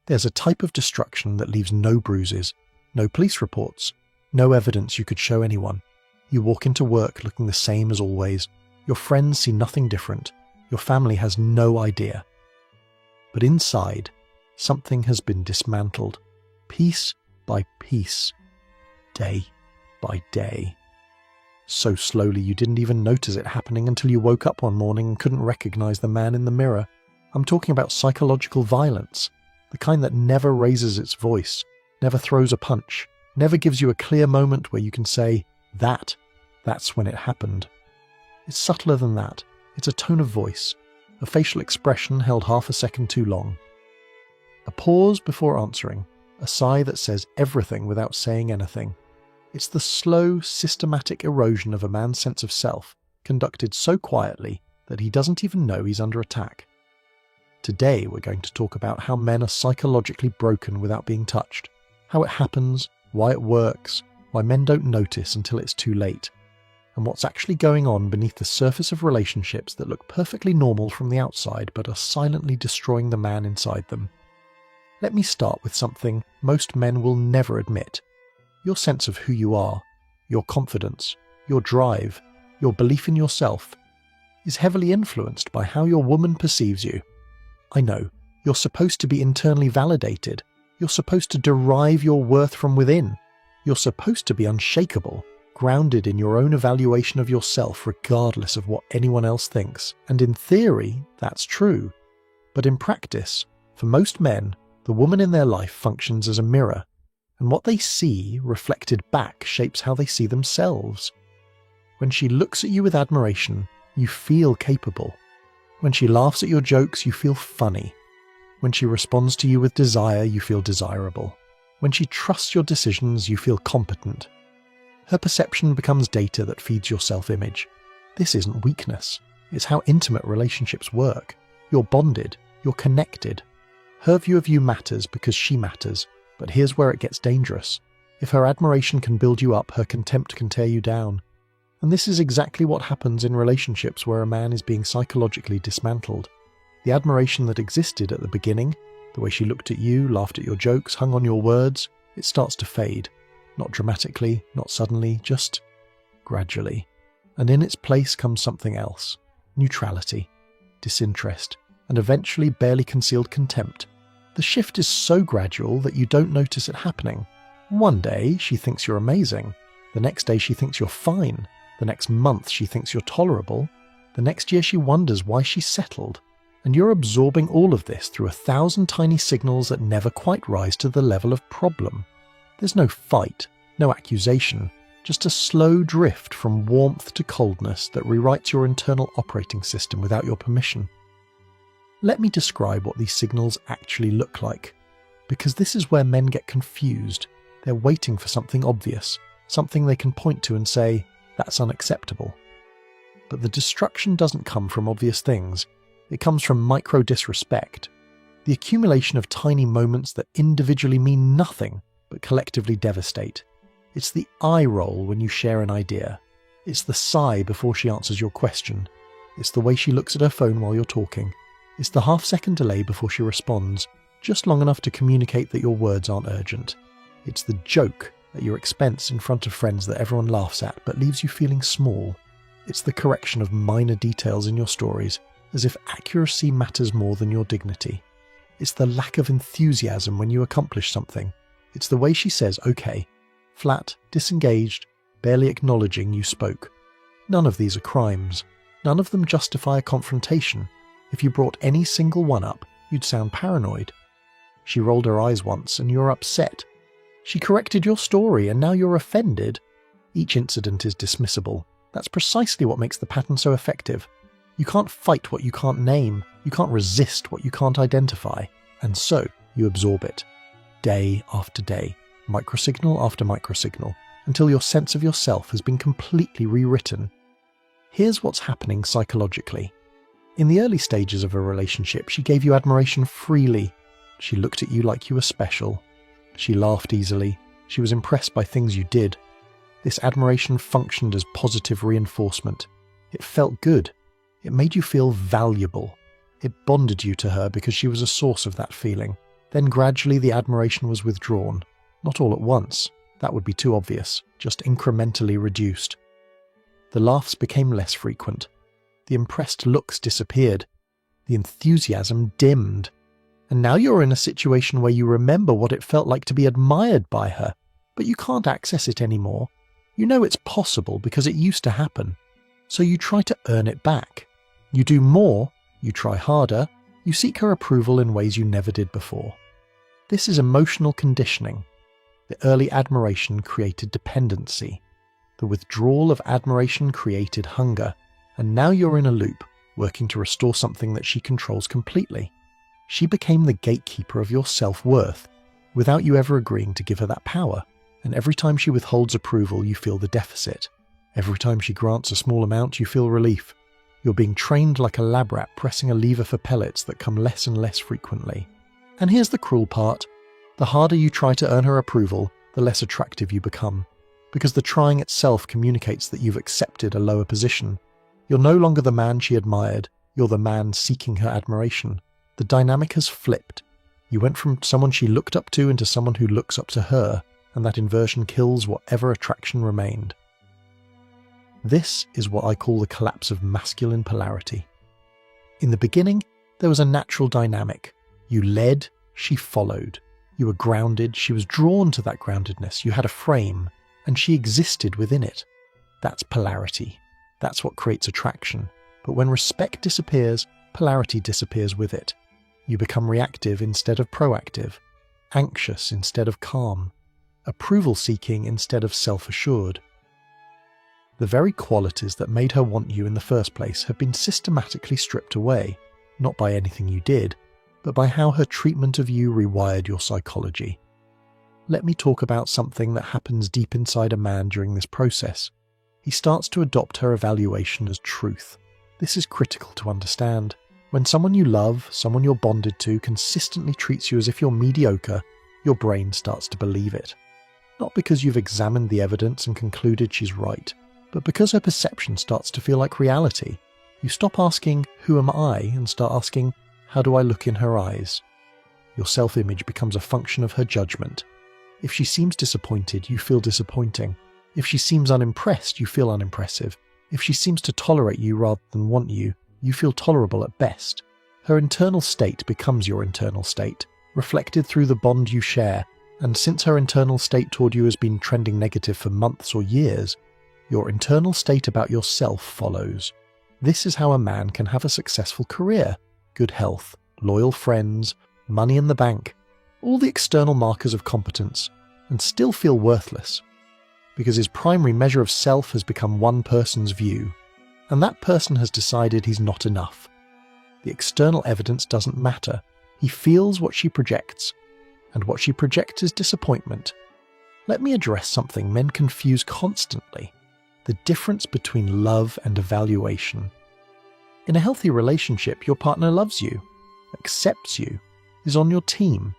There's a type of destruction that leaves no bruises, no police reports, no evidence you could show anyone. You walk into work looking the same as always. Your friends see nothing different. Your family has no idea. But inside, something has been dismantled, piece by piece, day by day. So slowly you didn't even notice it happening until you woke up one morning and couldn't recognize the man in the mirror. I'm talking about psychological violence, the kind that never raises its voice, never throws a punch, never gives you a clear moment where you can say, that's when it happened. It's subtler than that. It's a tone of voice, a facial expression held half a second too long. A pause before answering, a sigh that says everything without saying anything. It's the slow, systematic erosion of a man's sense of self, conducted so quietly that he doesn't even know he's under attack. Today we're going to talk about how men are psychologically broken without being touched, how it happens, why it works, why men don't notice until it's too late, and what's actually going on beneath the surface of relationships that look perfectly normal from the outside but are silently destroying the man inside them. Let me start with something most men will never admit. Your sense of who you are, your confidence, your drive, your belief in yourself, is heavily influenced by how your woman perceives you. I know, you're supposed to be internally validated. You're supposed to derive your worth from within. You're supposed to be unshakable, grounded in your own evaluation of yourself regardless of what anyone else thinks. And in theory, that's true. But in practice, for most men, the woman in their life functions as a mirror, and what they see reflected back shapes how they see themselves. When she looks at you with admiration, you feel capable. When she laughs at your jokes, you feel funny. When she responds to you with desire, you feel desirable. When she trusts your decisions, you feel competent. Her perception becomes data that feeds your self-image. This isn't weakness. It's how intimate relationships work. You're bonded. You're connected. Her view of you matters because she matters. But here's where it gets dangerous. If her admiration can build you up, her contempt can tear you down. And this is exactly what happens in relationships where a man is being psychologically dismantled. The admiration that existed at the beginning, the way she looked at you, laughed at your jokes, hung on your words, it starts to fade. Not dramatically, not suddenly, just gradually. And in its place comes something else. Neutrality, disinterest, and eventually barely concealed contempt. The shift is so gradual that you don't notice it happening. One day she thinks you're amazing. The next day she thinks you're fine. The next month she thinks you're tolerable. The next year she wonders why she's settled. And you're absorbing all of this through 1,000 tiny signals that never quite rise to the level of problem. There's no fight, no accusation, just a slow drift from warmth to coldness that rewrites your internal operating system without your permission. Let me describe what these signals actually look like, because this is where men get confused. They're waiting for something obvious, something they can point to and say, that's unacceptable. But the destruction doesn't come from obvious things. It comes from micro-disrespect, the accumulation of tiny moments that individually mean nothing but collectively devastate. It's the eye roll when you share an idea. It's the sigh before she answers your question. It's the way she looks at her phone while you're talking. It's the half-second delay before she responds, just long enough to communicate that your words aren't urgent. It's the joke at your expense in front of friends that everyone laughs at but leaves you feeling small. It's the correction of minor details in your stories, as if accuracy matters more than your dignity. It's the lack of enthusiasm when you accomplish something. It's the way she says, okay, flat, disengaged, barely acknowledging you spoke. None of these are crimes. None of them justify a confrontation. If you brought any single one up, you'd sound paranoid. She rolled her eyes once and you're upset. She corrected your story and now you're offended. Each incident is dismissible. That's precisely what makes the pattern so effective. You can't fight what you can't name. You can't resist what you can't identify. And so you absorb it. Day after day, microsignal after microsignal, until your sense of yourself has been completely rewritten. Here's what's happening psychologically. In the early stages of a relationship, she gave you admiration freely. She looked at you like you were special. She laughed easily. She was impressed by things you did. This admiration functioned as positive reinforcement. It felt good. It made you feel valuable. It bonded you to her because she was a source of that feeling. Then gradually the admiration was withdrawn. Not all at once, that would be too obvious, just incrementally reduced. The laughs became less frequent. The impressed looks disappeared. The enthusiasm dimmed. And now you're in a situation where you remember what it felt like to be admired by her, but you can't access it anymore. You know it's possible because it used to happen. So you try to earn it back. You do more, you try harder, you seek her approval in ways you never did before. This is emotional conditioning. The early admiration created dependency. The withdrawal of admiration created hunger. And now you're in a loop, working to restore something that she controls completely. She became the gatekeeper of your self-worth, without you ever agreeing to give her that power. And every time she withholds approval, you feel the deficit. Every time she grants a small amount, you feel relief. You're being trained like a lab rat pressing a lever for pellets that come less and less frequently. And here's the cruel part. The harder you try to earn her approval, the less attractive you become. Because the trying itself communicates that you've accepted a lower position. You're no longer the man she admired, you're the man seeking her admiration. The dynamic has flipped. You went from someone she looked up to into someone who looks up to her, and that inversion kills whatever attraction remained. This is what I call the collapse of masculine polarity. In the beginning, there was a natural dynamic. You led, she followed. You were grounded, she was drawn to that groundedness. You had a frame, and she existed within it. That's polarity. That's what creates attraction. But when respect disappears, polarity disappears with it. You become reactive instead of proactive, anxious instead of calm, approval-seeking instead of self-assured. The very qualities that made her want you in the first place have been systematically stripped away, not by anything you did, but by how her treatment of you rewired your psychology. Let me talk about something that happens deep inside a man during this process. He starts to adopt her evaluation as truth. This is critical to understand. When someone you love, someone you're bonded to, consistently treats you as if you're mediocre, your brain starts to believe it. Not because you've examined the evidence and concluded she's right, but because her perception starts to feel like reality. You stop asking, "Who am I?" and start asking, "How do I look in her eyes?" Your self-image becomes a function of her judgment. If she seems disappointed, you feel disappointing. If she seems unimpressed, you feel unimpressive. If she seems to tolerate you rather than want you, you feel tolerable at best. Her internal state becomes your internal state, reflected through the bond you share, and since her internal state toward you has been trending negative for months or years, your internal state about yourself follows. This is how a man can have a successful career, good health, loyal friends, money in the bank, all the external markers of competence, and still feel worthless. Because his primary measure of self has become one person's view, and that person has decided he's not enough. The external evidence doesn't matter. He feels what she projects, and what she projects is disappointment. Let me address something men confuse constantly: the difference between love and evaluation. In a healthy relationship, your partner loves you, accepts you, is on your team.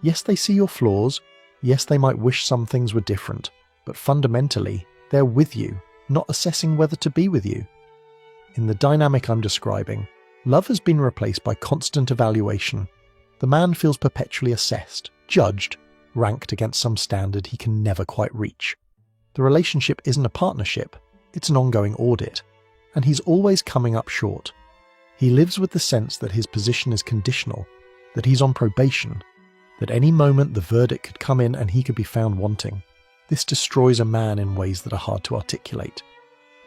Yes, they see your flaws. Yes, they might wish some things were different, but fundamentally, they're with you, not assessing whether to be with you. In the dynamic I'm describing, love has been replaced by constant evaluation. The man feels perpetually assessed, judged, ranked against some standard he can never quite reach. The relationship isn't a partnership, it's an ongoing audit, and he's always coming up short. He lives with the sense that his position is conditional, that he's on probation, that any moment the verdict could come in and he could be found wanting. This destroys a man in ways that are hard to articulate.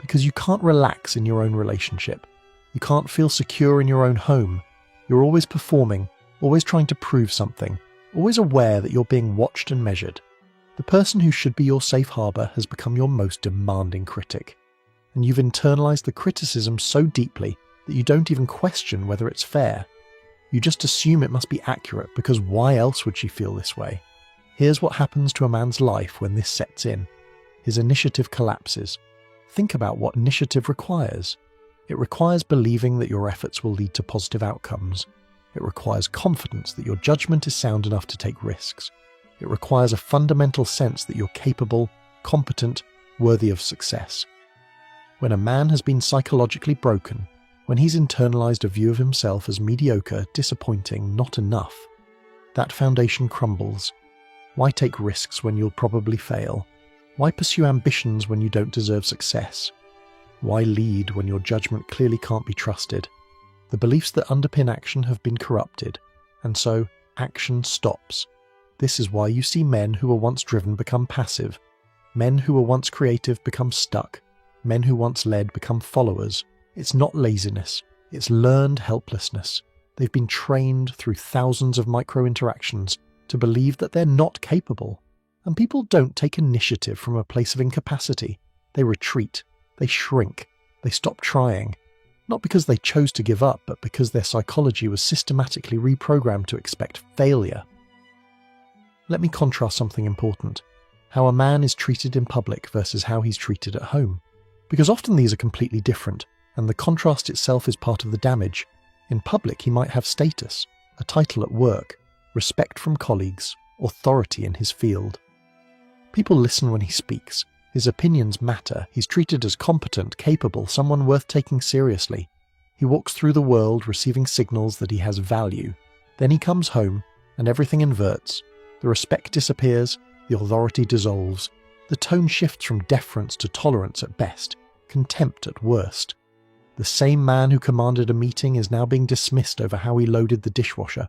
Because you can't relax in your own relationship. You can't feel secure in your own home. You're always performing, always trying to prove something, always aware that you're being watched and measured. The person who should be your safe harbour has become your most demanding critic. And you've internalized the criticism so deeply that you don't even question whether it's fair. You just assume it must be accurate because why else would she feel this way? Here's what happens to a man's life when this sets in. His initiative collapses. Think about what initiative requires. It requires believing that your efforts will lead to positive outcomes. It requires confidence that your judgment is sound enough to take risks. It requires a fundamental sense that you're capable, competent, worthy of success. When a man has been psychologically broken, when he's internalized a view of himself as mediocre, disappointing, not enough, that foundation crumbles. Why take risks when you'll probably fail? Why pursue ambitions when you don't deserve success? Why lead when your judgment clearly can't be trusted? The beliefs that underpin action have been corrupted, and so action stops. This is why you see men who were once driven become passive, men who were once creative become stuck, men who once led become followers. It's not laziness, it's learned helplessness. They've been trained through thousands of micro-interactions to believe that they're not capable. And people don't take initiative from a place of incapacity. They retreat, they shrink, they stop trying. Not because they chose to give up, but because their psychology was systematically reprogrammed to expect failure. Let me contrast something important. How a man is treated in public versus how he's treated at home. Because often these are completely different, and the contrast itself is part of the damage. In public he might have status, a title at work, respect from colleagues, authority in his field. People listen when he speaks. His opinions matter. He's treated as competent, capable, someone worth taking seriously. He walks through the world receiving signals that he has value. Then he comes home, and everything inverts. The respect disappears, the authority dissolves. The tone shifts from deference to tolerance at best, contempt at worst. The same man who commanded a meeting is now being dismissed over how he loaded the dishwasher.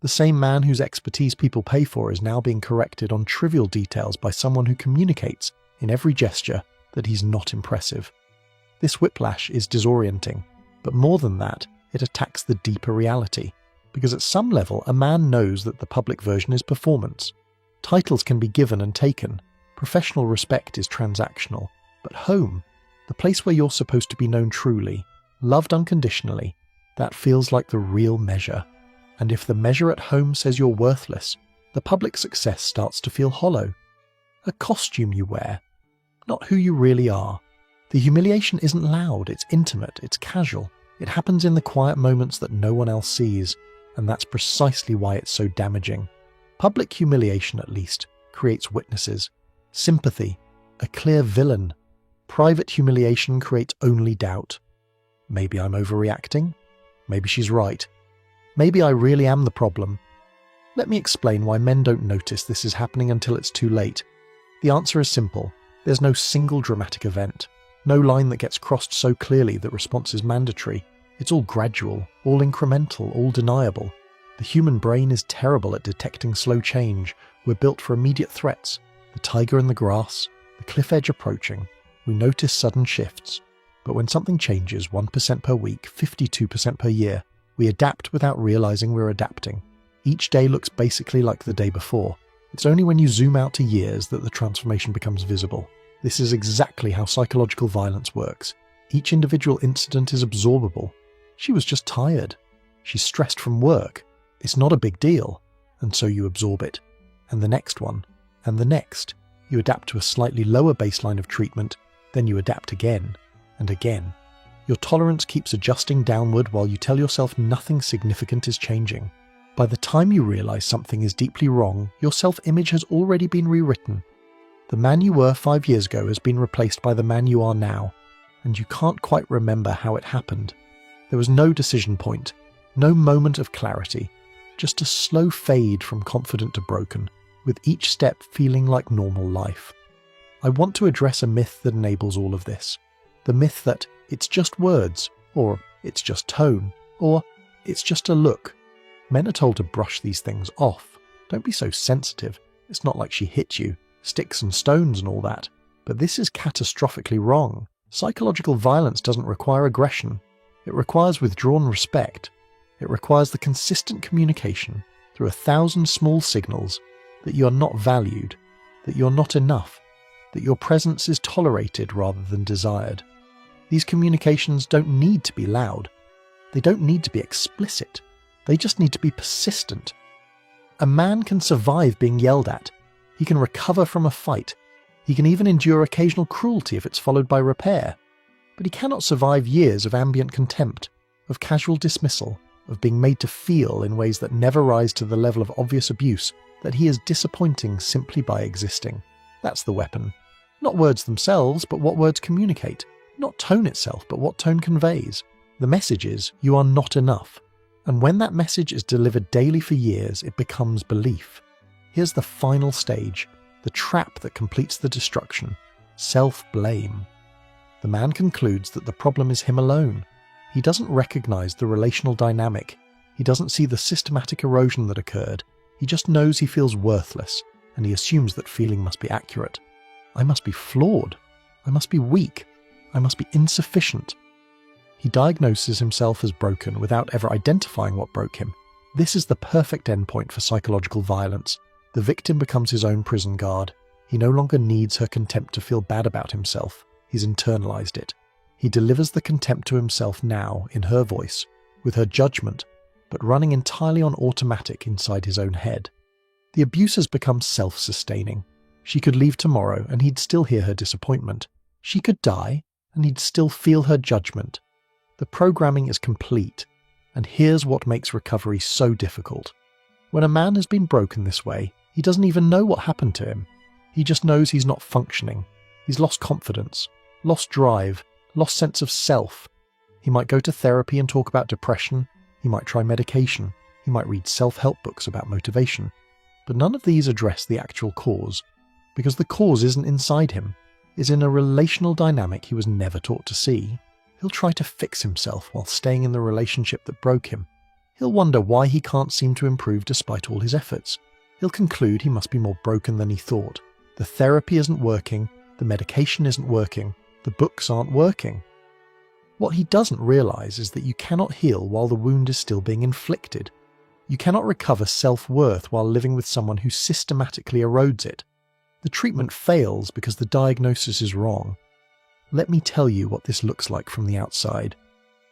The same man whose expertise people pay for is now being corrected on trivial details by someone who communicates, in every gesture, that he's not impressive. This whiplash is disorienting, but more than that, it attacks the deeper reality. Because at some level, a man knows that the public version is performance. Titles can be given and taken. Professional respect is transactional. But home, the place where you're supposed to be known truly, loved unconditionally, that feels like the real measure. And if the measure at home says you're worthless, the public success starts to feel hollow. A costume you wear, not who you really are. The humiliation isn't loud, it's intimate, it's casual. It happens in the quiet moments that no one else sees, and that's precisely why it's so damaging. Public humiliation, at least, creates witnesses, sympathy, a clear villain. Private humiliation creates only doubt. Maybe I'm overreacting. Maybe she's right. Maybe I really am the problem. Let me explain why men don't notice this is happening until it's too late. The answer is simple. There's no single dramatic event. No line that gets crossed so clearly that response is mandatory. It's all gradual, all incremental, all deniable. The human brain is terrible at detecting slow change. We're built for immediate threats. The tiger in the grass, the cliff edge approaching. We notice sudden shifts. But when something changes 1% per week, 52% per year, we adapt without realizing we're adapting. Each day looks basically like the day before. It's only when you zoom out to years that the transformation becomes visible. This is exactly how psychological violence works. Each individual incident is absorbable. She was just tired. She's stressed from work. It's not a big deal. And so you absorb it. And the next one. And the next. You adapt to a slightly lower baseline of treatment, then you adapt again. And again. Your tolerance keeps adjusting downward while you tell yourself nothing significant is changing. By the time you realize something is deeply wrong, your self-image has already been rewritten. The man you were 5 years ago has been replaced by the man you are now, and you can't quite remember how it happened. There was no decision point, no moment of clarity, just a slow fade from confident to broken, with each step feeling like normal life. I want to address a myth that enables all of this. The myth that it's just words, or it's just tone, or it's just a look. Men are told to brush these things off. Don't be so sensitive. It's not like she hit you. Sticks and stones and all that. But this is catastrophically wrong. Psychological violence doesn't require aggression. It requires withdrawn respect. It requires the consistent communication through 1,000 small signals that you are not valued, that you're not enough, that your presence is tolerated rather than desired. These communications don't need to be loud. They don't need to be explicit. They just need to be persistent. A man can survive being yelled at. He can recover from a fight. He can even endure occasional cruelty if it's followed by repair. But he cannot survive years of ambient contempt, of casual dismissal, of being made to feel in ways that never rise to the level of obvious abuse that he is disappointing simply by existing. That's the weapon. Not words themselves, but what words communicate. Not tone itself, but what tone conveys. The message is, you are not enough. And when that message is delivered daily for years, it becomes belief. Here's the final stage, the trap that completes the destruction: self-blame. The man concludes that the problem is him alone. He doesn't recognize the relational dynamic. He doesn't see the systematic erosion that occurred. He just knows he feels worthless, and he assumes that feeling must be accurate. I must be flawed. I must be weak. I must be insufficient. He diagnoses himself as broken without ever identifying what broke him. This is the perfect endpoint for psychological violence. The victim becomes his own prison guard. He no longer needs her contempt to feel bad about himself. He's internalized it. He delivers the contempt to himself now, in her voice, with her judgment, but running entirely on automatic inside his own head. The abuse has become self-sustaining. She could leave tomorrow and he'd still hear her disappointment. She could die and he'd still feel her judgment. The programming is complete, and here's what makes recovery so difficult. When a man has been broken this way, he doesn't even know what happened to him. He just knows he's not functioning. He's lost confidence, lost drive, lost sense of self. He might go to therapy and talk about depression. He might try medication. He might read self-help books about motivation. But none of these address the actual cause, because the cause isn't inside him. It's in a relational dynamic he was never taught to see. He'll try to fix himself while staying in the relationship that broke him. He'll wonder why he can't seem to improve despite all his efforts. He'll conclude he must be more broken than he thought. The therapy isn't working, the medication isn't working, the books aren't working. What he doesn't realize is that you cannot heal while the wound is still being inflicted. You cannot recover self-worth while living with someone who systematically erodes it. The treatment fails because the diagnosis is wrong. Let me tell you what this looks like from the outside,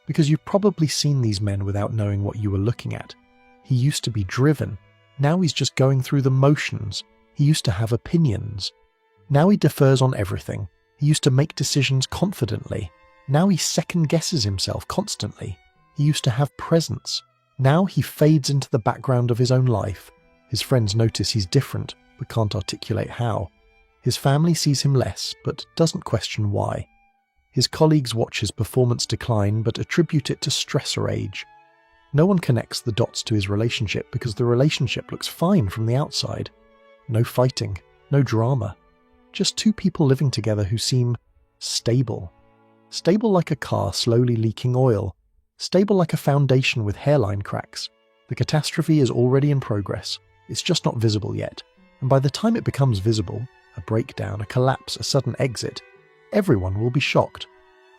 because you've probably seen these men without knowing what you were looking at. He used to be driven. Now he's just going through the motions. He used to have opinions. Now he defers on everything. He used to make decisions confidently. Now he second-guesses himself constantly. He used to have presence. Now he fades into the background of his own life. His friends notice he's different, but can't articulate how. His family sees him less, but doesn't question why. His colleagues watch his performance decline, but attribute it to stress or age. No one connects the dots to his relationship because the relationship looks fine from the outside. No fighting, no drama. Just two people living together who seem stable. Stable like a car slowly leaking oil. Stable like a foundation with hairline cracks. The catastrophe is already in progress. It's just not visible yet. And by the time it becomes visible, a breakdown, a collapse, a sudden exit, everyone will be shocked.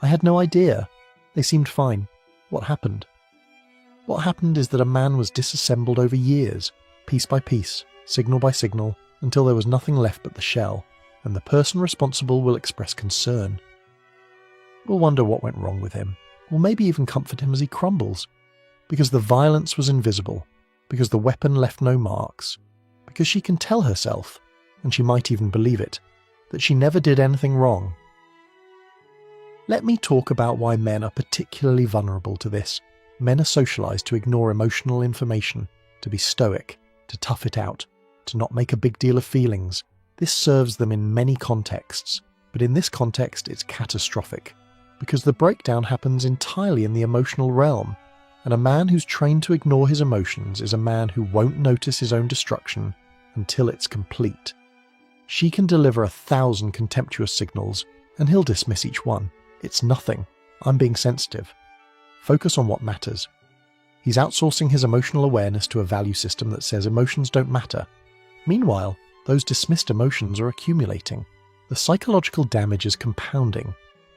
I had no idea. They seemed fine. What happened? What happened is that a man was disassembled over years, piece by piece, signal by signal, until there was nothing left but the shell, and the person responsible will express concern. We'll wonder what went wrong with him, or maybe even comfort him as he crumbles, because the violence was invisible, because the weapon left no marks, because she can tell herself, and she might even believe it, that she never did anything wrong. Let me talk about why men are particularly vulnerable to this. Men are socialized to ignore emotional information, to be stoic, to tough it out, to not make a big deal of feelings. This serves them in many contexts, but in this context it's catastrophic, because the breakdown happens entirely in the emotional realm, and a man who's trained to ignore his emotions is a man who won't notice his own destruction until it's complete. She can deliver 1,000 contemptuous signals, and he'll dismiss each one. It's nothing. I'm being sensitive. Focus on what matters. He's outsourcing his emotional awareness to a value system that says emotions don't matter. Meanwhile, those dismissed emotions are accumulating. The psychological damage is compounding,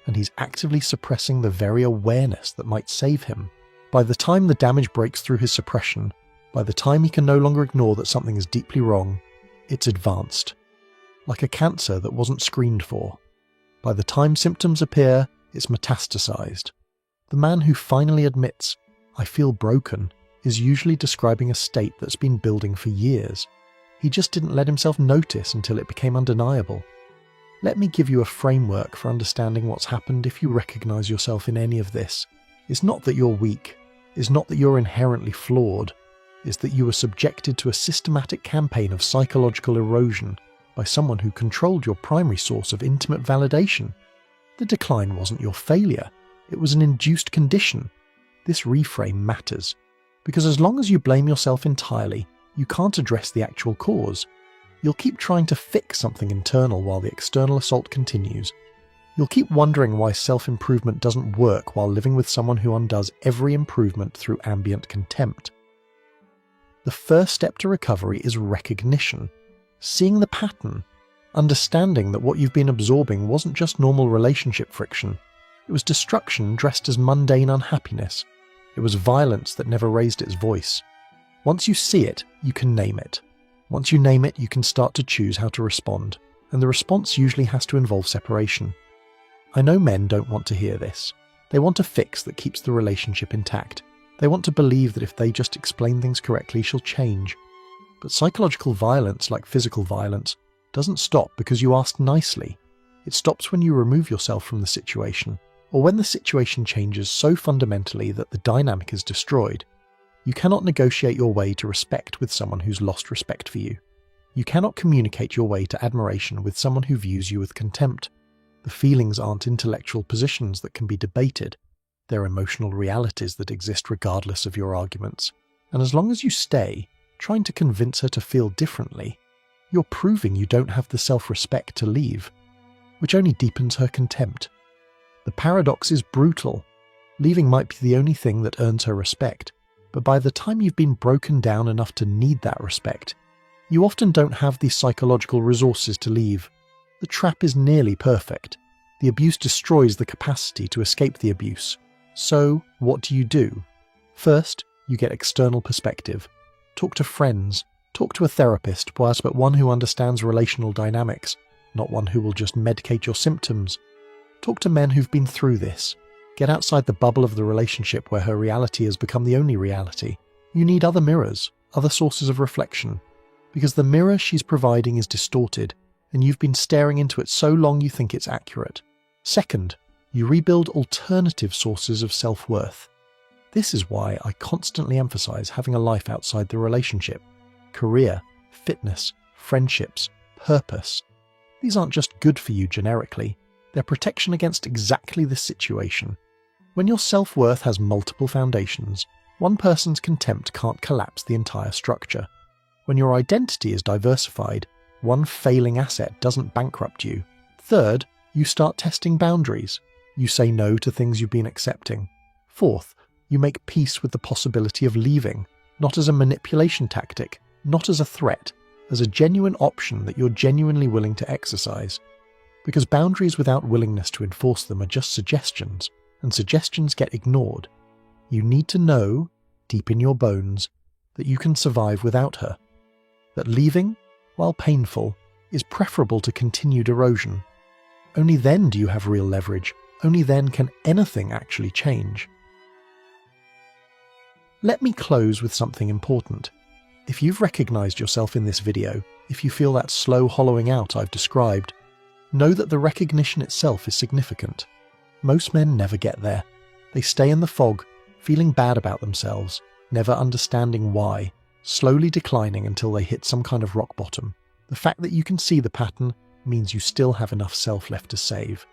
and he's actively suppressing the very awareness that might save him. By the time the damage breaks through his suppression, by the time he can no longer ignore that something is deeply wrong, it's advanced. Like a cancer that wasn't screened for. By the time symptoms appear, it's metastasized. The man who finally admits, "I feel broken," is usually describing a state that's been building for years. He just didn't let himself notice until it became undeniable. Let me give you a framework for understanding what's happened if you recognize yourself in any of this. It's not that you're weak. It's not that you're inherently flawed. It's that you were subjected to a systematic campaign of psychological erosion by someone who controlled your primary source of intimate validation. The decline wasn't your failure. It was an induced condition. This reframe matters. Because as long as you blame yourself entirely, you can't address the actual cause. You'll keep trying to fix something internal while the external assault continues. You'll keep wondering why self-improvement doesn't work while living with someone who undoes every improvement through ambient contempt. The first step to recovery is recognition, seeing the pattern, understanding that what you've been absorbing wasn't just normal relationship friction. It was destruction dressed as mundane unhappiness. It was violence that never raised its voice. Once you see it, you can name it. Once you name it, you can start to choose how to respond, and the response usually has to involve separation. I know men don't want to hear this. They want a fix that keeps the relationship intact. They want to believe that if they just explain things correctly, she'll change. But psychological violence, like physical violence, doesn't stop because you ask nicely. It stops when you remove yourself from the situation, or when the situation changes so fundamentally that the dynamic is destroyed. You cannot negotiate your way to respect with someone who's lost respect for you. You cannot communicate your way to admiration with someone who views you with contempt. The feelings aren't intellectual positions that can be debated. They're emotional realities that exist regardless of your arguments. And as long as you stay, trying to convince her to feel differently, you're proving you don't have the self-respect to leave, which only deepens her contempt. The paradox is brutal. Leaving might be the only thing that earns her respect, but by the time you've been broken down enough to need that respect, you often don't have the psychological resources to leave. The trap is nearly perfect. The abuse destroys the capacity to escape the abuse. So, what do? First, you get external perspective. Talk to friends. Talk to a therapist, but one who understands relational dynamics, not one who will just medicate your symptoms. Talk to men who've been through this. Get outside the bubble of the relationship where her reality has become the only reality. You need other mirrors, other sources of reflection. Because the mirror she's providing is distorted, and you've been staring into it so long you think it's accurate. Second, you rebuild alternative sources of self-worth. This is why I constantly emphasize having a life outside the relationship. Career, fitness, friendships, purpose. These aren't just good for you generically. They're protection against exactly this situation. When your self-worth has multiple foundations, one person's contempt can't collapse the entire structure. When your identity is diversified, one failing asset doesn't bankrupt you. Third, you start testing boundaries. You say no to things you've been accepting. Fourth, you make peace with the possibility of leaving, not as a manipulation tactic, not as a threat, as a genuine option that you're genuinely willing to exercise. Because boundaries without willingness to enforce them are just suggestions, and suggestions get ignored. You need to know, deep in your bones, that you can survive without her. That leaving, while painful, is preferable to continued erosion. Only then do you have real leverage. Only then can anything actually change. Let me close with something important. If you've recognized yourself in this video, if you feel that slow hollowing out I've described, know that the recognition itself is significant. Most men never get there. They stay in the fog, feeling bad about themselves, never understanding why, slowly declining until they hit some kind of rock bottom. The fact that you can see the pattern means you still have enough self left to save.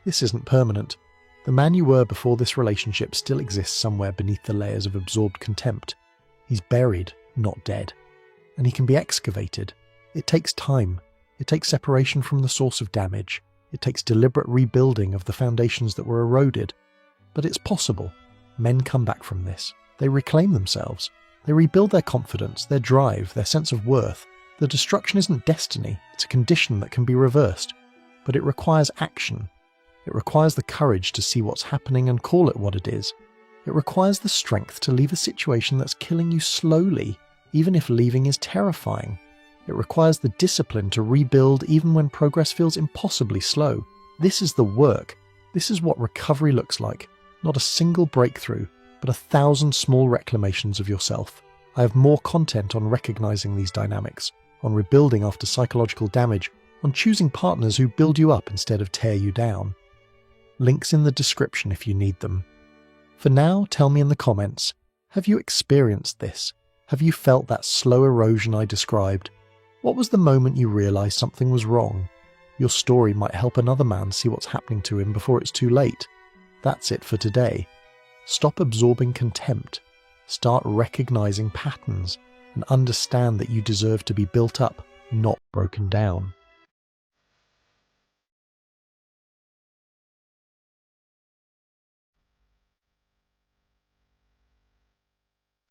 This isn't permanent. The man you were before this relationship still exists somewhere beneath the layers of absorbed contempt. He's buried, not dead. And he can be excavated. It takes time. It takes separation from the source of damage. It takes deliberate rebuilding of the foundations that were eroded. But it's possible. Men come back from this. They reclaim themselves. They rebuild their confidence, their drive, their sense of worth. The destruction isn't destiny. It's a condition that can be reversed. But it requires action. It requires the courage to see what's happening and call it what it is. It requires the strength to leave a situation that's killing you slowly, even if leaving is terrifying. It requires the discipline to rebuild even when progress feels impossibly slow. This is the work. This is what recovery looks like. Not a single breakthrough, but 1,000 small reclamations of yourself. I have more content on recognizing these dynamics, on rebuilding after psychological damage, on choosing partners who build you up instead of tear you down. Links in the description if you need them. For now, tell me in the comments, have you experienced this? Have you felt that slow erosion I described? What was the moment you realized something was wrong? Your story might help another man see what's happening to him before it's too late. That's it for today. Stop absorbing contempt. Start recognizing patterns and understand that you deserve to be built up, not broken down.